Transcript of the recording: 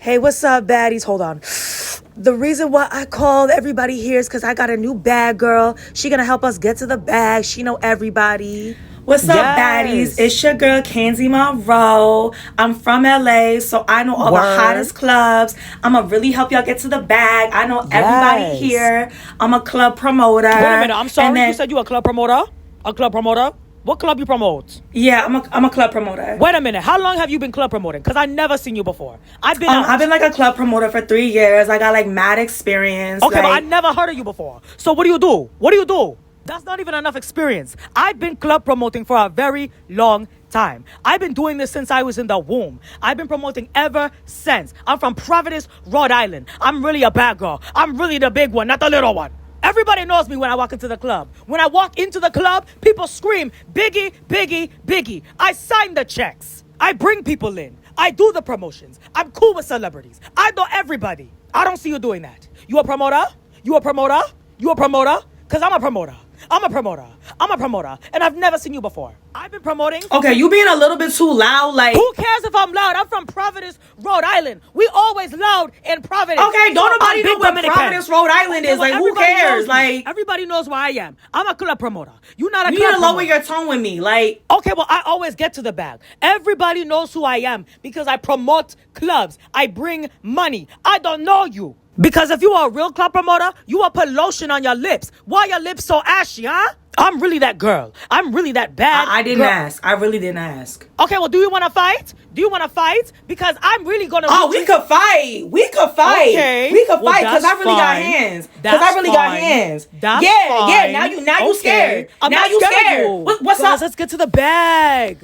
Hey, what's up, baddies? Hold on. The reason why I called everybody here is because I got a new bag girl. She gonna help us get to the bag. She know everybody. What's up, baddies? It's your girl, Kenzie Monroe. I'm from LA, so I know all the hottest clubs. I'm going to really help y'all get to the bag. I know everybody here. I'm a club promoter. Wait a minute. I'm sorry. You said you a club promoter? A club promoter? What club you promote? Yeah, I'm a club promoter. Wait a minute. How long have you been club promoting? Because I never seen you before. I've been like a club promoter for 3 years. I got like mad experience. Okay, but I never heard of you before. So what do you do? What do you do? That's not even enough experience. I've been club promoting for a very long time. I've been doing this since I was in the womb. I've been promoting ever since. I'm from Providence, Rhode Island. I'm really a bad girl. I'm really the big one, not the little one. Everybody knows me when I walk into the club. When I walk into the club, people scream, Biggie, Biggie, Biggie. I sign the checks. I bring people in. I do the promotions. I'm cool with celebrities. I know everybody. I don't see you doing that. You a promoter? You a promoter? You a promoter? Because I'm a promoter. I'm a promoter. I'm a promoter. And I've never seen you before. I've been promoting. Okay, you being a little bit too loud. Like, who cares if I'm loud? I'm from Providence, Rhode Island. We always loud in Providence. Okay, don't nobody know what Providence, Rhode Island is. Like, who cares? Like, everybody knows where I am. I'm a club promoter. You're not a club promoter. You need to lower promoter. your tone with me. Like, okay, well, I always get to the bag. Everybody knows who I am because I promote clubs. I bring money. I don't know you. Because if you are a real club promoter, you will put lotion on your lips. Why your lips so ashy, huh? I'm really that girl. I'm really that bad I didn't ask. I really didn't ask. Okay, well, do you want to fight? Do you want to fight? Because I'm really going to... Oh, we could fight. We could fight. Okay. We could fight because I really got hands. Because I really got hands. That's fine. Yeah, now you scared. I'm now not you scared scared. of you. What's up? Let's get to the bag.